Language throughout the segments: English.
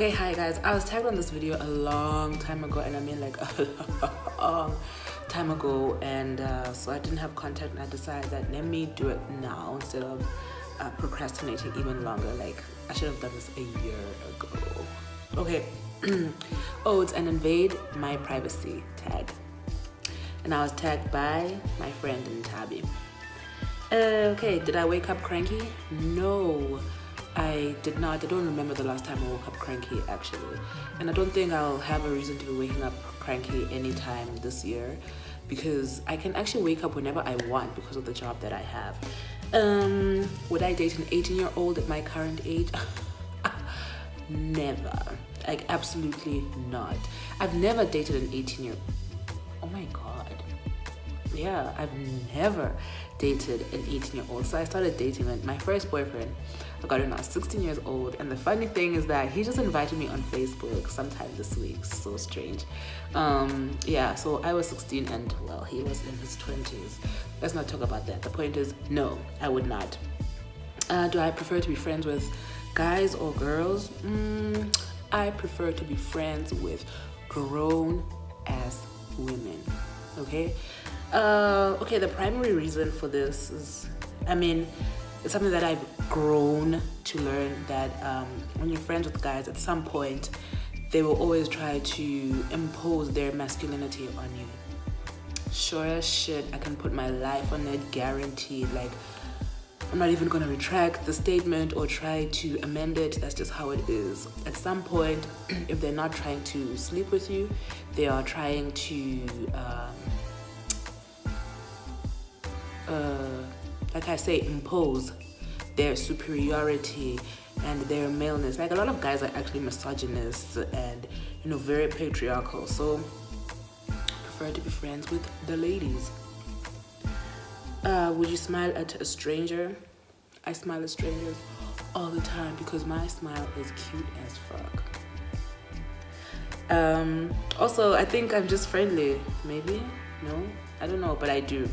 Okay, hi guys. I was tagged on this video a long time ago, and I mean like a long time ago, and so I didn't have content, and I decided that let me do it now instead of procrastinating even longer. Like, I should have done this a year ago. Okay. Oh, it's an Invade My Privacy tag, and I was tagged by my friend Nthabi. Okay, did I wake up cranky? No, I did not. I don't remember the last time I woke up cranky, actually. And I don't think I'll have a reason to be waking up cranky anytime this year, because I can actually wake up whenever I want because of the job that I have. Would I date an 18-year-old at my current age? Never. Like, absolutely not. I've never dated an 18-year-old. Oh my God. Yeah, I've never dated an 18-year-old. So I started dating my first boyfriend. I got him when I was 16 years old. And the funny thing is that he just invited me on Facebook sometime this week. So strange. Yeah, so I was 16 and, well, he was in his 20s. Let's not talk about that. The point is, no, I would not. Do I prefer to be friends with guys or girls? I prefer to be friends with grown-ass women, okay? Okay, the primary reason for this is, I mean, it's something that I've grown to learn, that when you're friends with guys, at some point, they will always try to impose their masculinity on you. Sure as shit, I can put my life on it, guaranteed. Like, I'm not even gonna retract the statement or try to amend it. That's just how it is. At some point, if they're not trying to sleep with you, they are trying to, like I say, impose their superiority and their maleness. Like, a lot of guys are actually misogynists and, you know, very patriarchal. So I prefer to be friends with the ladies. Would you smile at a stranger? I smile at strangers all the time because my smile is cute as fuck. Also, I think I'm just friendly. Maybe? No? I don't know, but I do.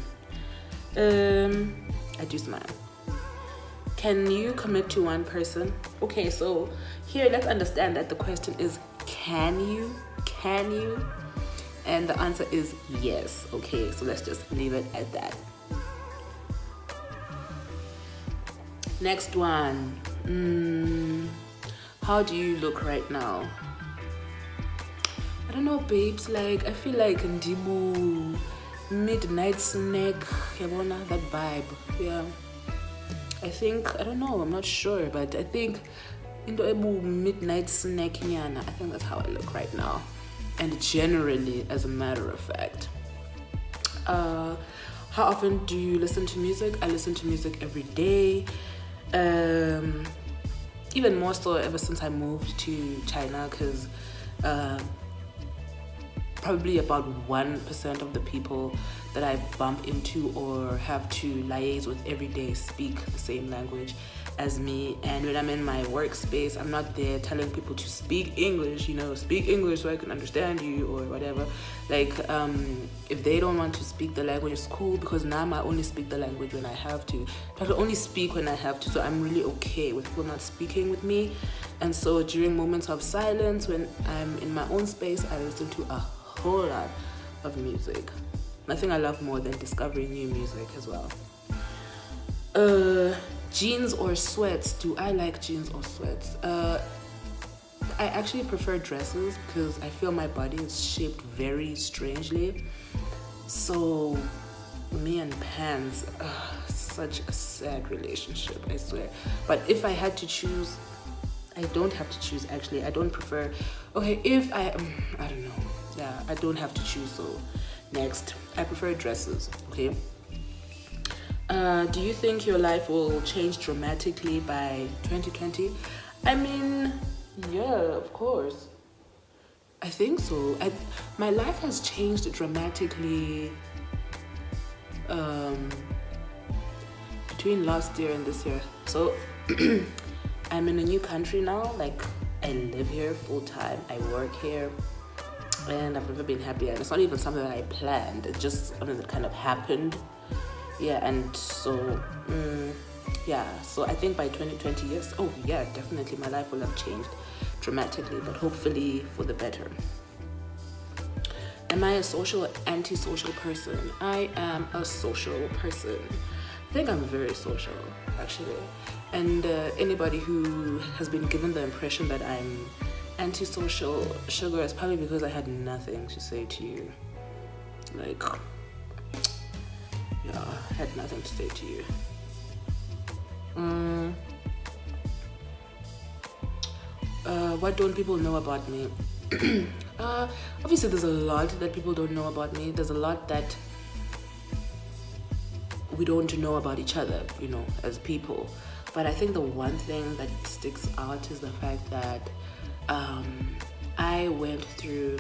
I do smile. Can you commit to one person? Okay, so here, let's understand that the question is, can you? Can you? And the answer is yes. Okay, so let's just leave it at that. Next one. How do you look right now? I don't know, babes. Like, I feel like Ndibu, midnight snack, yabona, that vibe. Yeah. I think, I don't know, I'm not sure, but I think into a midnight snack nyana. I think that's how I look right now. And generally, as a matter of fact. How often do you listen to music? I listen to music every day. Even more so ever since I moved to China, because probably about 1% of the people that I bump into or have to liaise with every day speak the same language as me. And when I'm in my workspace, I'm not there telling people to speak English, you know, speak English so I can understand you or whatever. Like, if they don't want to speak the language, it's cool, because now I only speak the language when I have to. But I only speak when I have to, so I'm really okay with people not speaking with me. And so during moments of silence, when I'm in my own space, I listen to a whole lot of music. Nothing I love more than discovering new music as well. Jeans or sweats? Do I like jeans or sweats? I actually prefer dresses because I feel my body is shaped very strangely. So me and pants, such a sad relationship, I swear. But if I had to choose, I don't have to choose, actually. I don't prefer. Okay, if I don't know. Yeah, I don't have to choose, so next. I prefer dresses, okay? Do you think your life will change dramatically by 2020? I mean, yeah, of course. I think so. My life has changed dramatically between last year and this year. So I'm in a new country now. Like, I live here full time. I work here. And I've never been happier. And it's not even something that I planned. It's just something that kind of happened. Yeah, and so Yeah, so I think by 2020, yes, oh yeah, definitely my life will have changed dramatically, but hopefully for the better. Am I a social or antisocial person? I am a social person. I think I'm very social, actually. And anybody who has been given the impression that I'm antisocial, sugar, is probably because I had nothing to say to you. Like, yeah, I had nothing to say to you. What don't people know about me? Obviously, there's a lot that people don't know about me. There's a lot that we don't know about each other, you know, as people. But I think the one thing that sticks out is the fact that I went through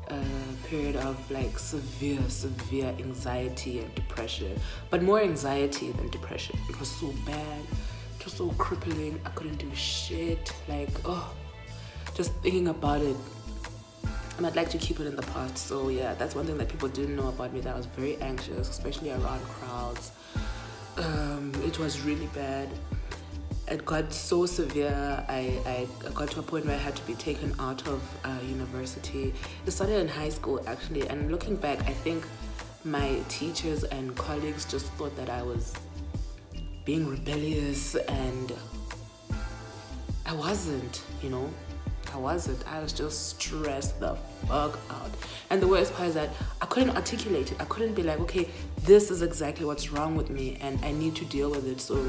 a period of like severe anxiety and depression, but more anxiety than depression. It was so bad, it was so crippling. I couldn't do shit. Like, just thinking about it, and I'd like to keep it in the past. So yeah, that's one thing that people didn't know about me, that I was very anxious, especially around crowds. It was really bad. It got so severe, I got to a point where I had to be taken out of university. It started in high school, actually, and looking back, I think my teachers and colleagues just thought that I was being rebellious, and I wasn't, you know. I wasn't. I was just stressed the fuck out. And the worst part is that I couldn't articulate it. I couldn't be like, okay, this is exactly what's wrong with me and I need to deal with it. So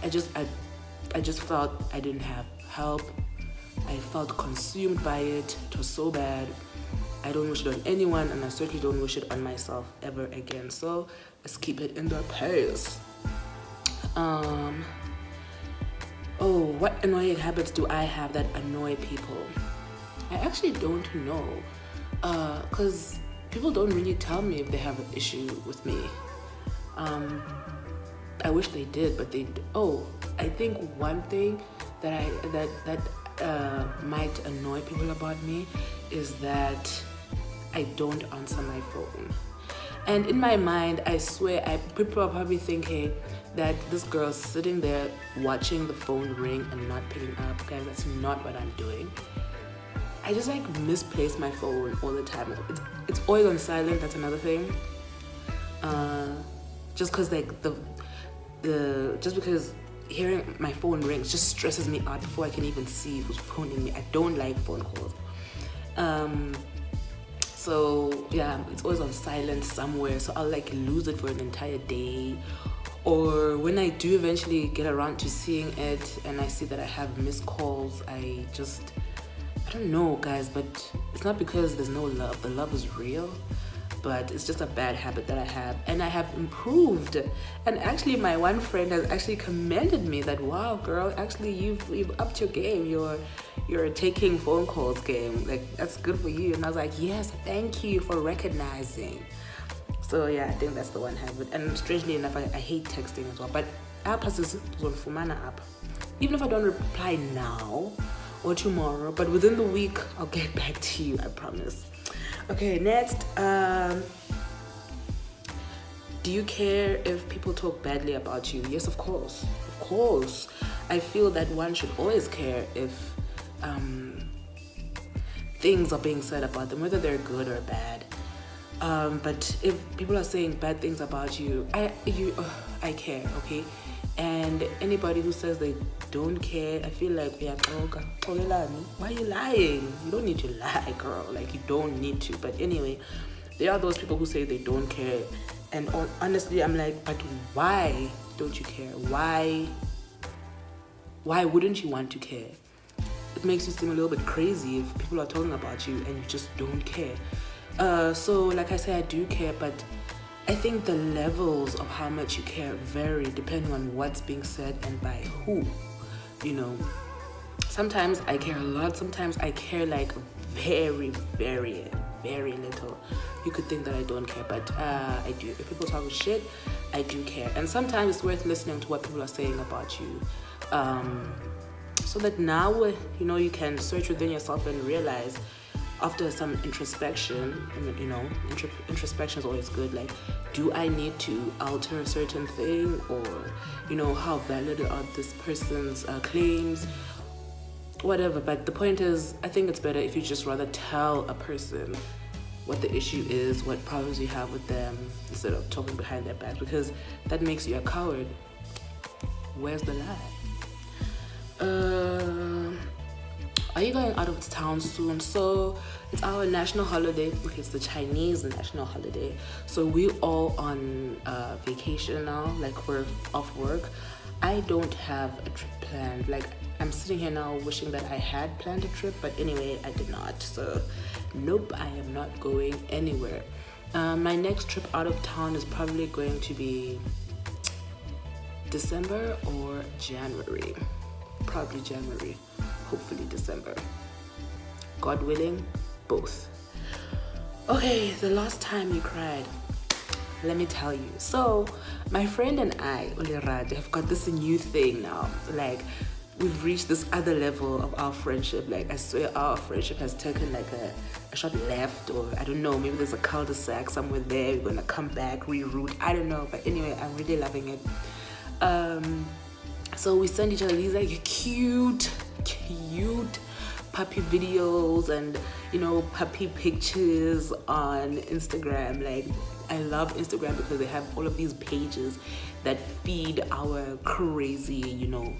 I just felt I didn't have help. I felt consumed by it. It was so bad. I don't wish it on anyone, and I certainly don't wish it on myself ever again. So let's keep it in the past. What annoying habits do I have that annoy people? I actually don't know, because people don't really tell me if they have an issue with me. I wish they did, but they. I think one thing that might annoy people about me is that I don't answer my phone. And in my mind, I swear, people are probably thinking that this girl's sitting there watching the phone ring and not picking up. Guys, that's not what I'm doing. I just like misplace my phone all the time. It's always on silent. That's another thing. Just because like just because hearing my phone rings just stresses me out before I can even see who's phoning me. I don't like phone calls. So yeah, it's always on silent somewhere. So I'll like lose it for an entire day. Or when I do eventually get around to seeing it and I see that I have missed calls, I don't know, guys, but it's not because there's no love. The love is real, but it's just a bad habit that I have, and I have improved. And actually, my one friend has actually commended me that, wow, girl, actually you've upped your game. You're taking phone calls game. Like, that's good for you. And I was like, yes, thank you for recognizing. So yeah, I think that's the one habit. And strangely enough, I hate texting as well. But app has this Zonfumana app. Even if I don't reply now or tomorrow, but within the week, I'll get back to you, I promise. Okay, next. Do you care if people talk badly about you? Yes, of course. Of course. I feel that one should always care if things are being said about them, whether they're good or bad. But if people are saying bad things about you, I care, okay? And anybody who says they don't care, I feel like, why are you lying? You don't need to lie, girl. Like, you don't need to. But anyway, there are those people who say they don't care. And honestly, I'm like, but why don't you care? Why wouldn't you want to care? It makes you seem a little bit crazy if people are talking about you and you just don't care. So like I said, I do care, but I think the levels of how much you care vary depending on what's being said and by who. You know, sometimes I care a lot, sometimes I care like very, very, very little. You could think that I don't care, but I do. If people talk shit, I do care. And sometimes it's worth listening to what people are saying about you. So that now, you know, you can search within yourself and realize, after some introspection, you know, introspection is always good. Like, do I need to alter a certain thing, or, you know, how valid are this person's claims, whatever. But the point is, I think it's better if you just rather tell a person what the issue is, what problems you have with them, instead of talking behind their back, because that makes you a coward. Where's the lie? Are you going out of town soon? So it's our national holiday. Okay, it's the Chinese national holiday. So we all on vacation now, like we're off work. I don't have a trip planned. Like, I'm sitting here now wishing that I had planned a trip, but anyway, I did not. So nope, I am not going anywhere. My next trip out of town is probably going to be December or January. Probably January, hopefully December. God willing, both. Okay, the last time you cried, let me tell you. So my friend and I, Ulirad, have got this new thing now. Like, we've reached this other level of our friendship. Like, I swear our friendship has taken like a short left, or I don't know, maybe there's a cul-de-sac somewhere there. We're gonna come back, reroute, I don't know. But anyway, I'm really loving it. So we send each other these like cute puppy videos and, you know, puppy pictures on Instagram. Like, I love Instagram because they have all of these pages that feed our crazy, you know,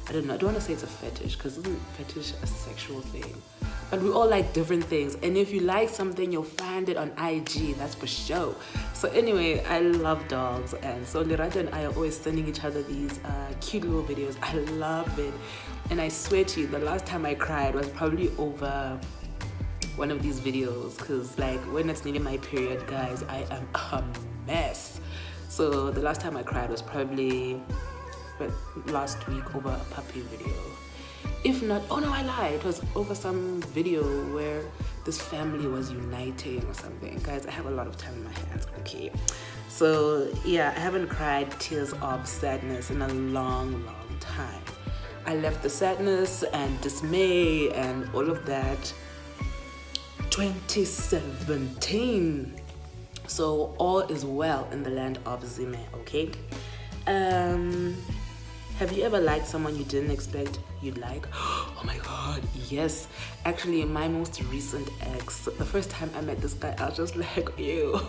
I don't know, I don't want to say it's a fetish, because isn't fetish a sexual thing? But we all like different things, and if you like something, you'll find it on IG, that's for sure. So anyway, I love dogs, and so Liraja and I are always sending each other these cute little videos. I love it, and I swear to you, the last time I cried was probably over one of these videos, because like when it's nearly my period, guys, I am a mess. So the last time I cried was probably last week over a puppy video. If not, oh no, I lied, it was over some video where this family was uniting or something. Guys, I have a lot of time in my hands, okay? So yeah, I haven't cried tears of sadness in a long time. I left the sadness and dismay and all of that 2017. So all is well in the land of Zime, okay? Have you ever liked someone you didn't expect you'd like? Oh my god, yes. Actually, my most recent ex, the first time I met this guy, I was just like, ew.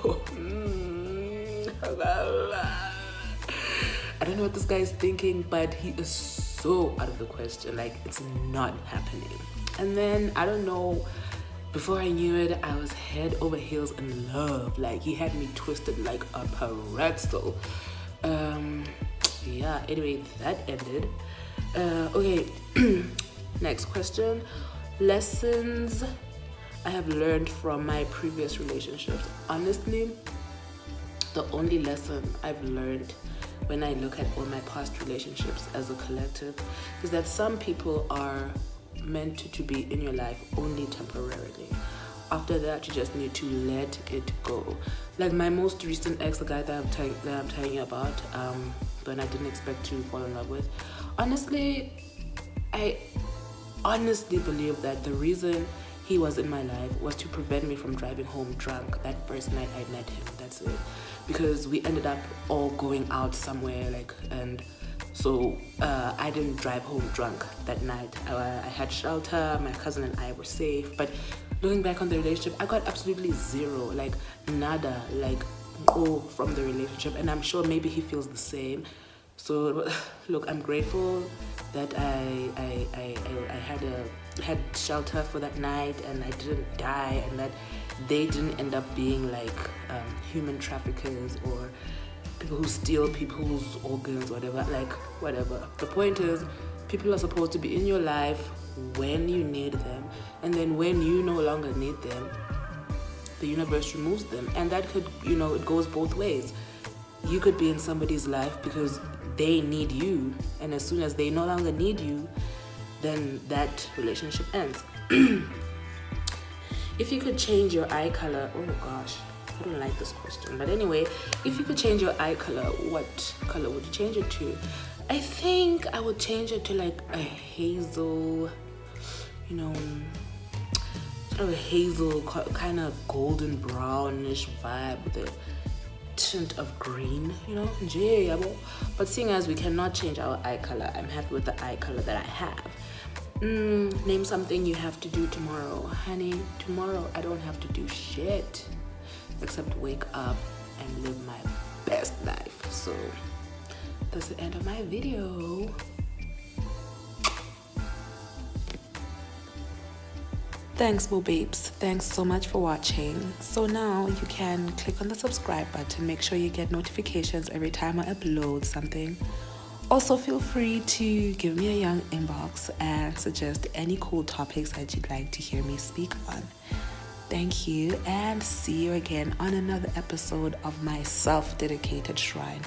I don't know what this guy is thinking, but he is so out of the question. Like, it's not happening. And then, I don't know, before I knew it, I was head over heels in love. Like, he had me twisted like a pretzel. Yeah, anyway, that ended. Okay, next question. Lessons I have learned from my previous relationships. Honestly, the only lesson I've learned when I look at all my past relationships as a collective is that some people are meant to be in your life only temporarily. After that, you just need to let it go. Like my most recent ex, the guy that I'm telling you about, when I didn't expect to fall in love with. Honestly, I honestly believe that the reason he was in my life was to prevent me from driving home drunk that first night I met him. That's it. Because we ended up all going out somewhere, like, and so I didn't drive home drunk that night. I had shelter, my cousin and I were safe, but looking back on the relationship, I got absolutely zero, like nada, like from the relationship, and I'm sure maybe he feels the same. So look, I'm grateful that I had shelter for that night, and I didn't die, and that they didn't end up being like human traffickers or people who steal people's organs, whatever. Like, whatever. The point is, people are supposed to be in your life when you need them, and then when you no longer need them, the universe removes them. And that could, it goes both ways. You could be in somebody's life because they need you, and as soon as they no longer need you, then that relationship ends. If you could change your eye color, oh gosh, I don't like this question, but anyway, if you could change your eye color, what color would you change it to? I think I would change it to like a hazel, sort a hazel kind of golden brownish vibe with a tint of green, you know. But seeing as we cannot change our eye color, I'm happy with the eye color that I have. Name something you have to do tomorrow. Honey, tomorrow I don't have to do shit except wake up and live my best life. So that's the end of my video. Thanks, boo babes. Thanks so much for watching. So now you can click on the subscribe button. Make sure you get notifications every time I upload something. Also, feel free to give me a young inbox and suggest any cool topics that you'd like to hear me speak on. Thank you, and see you again on another episode of my self-dedicated shrine.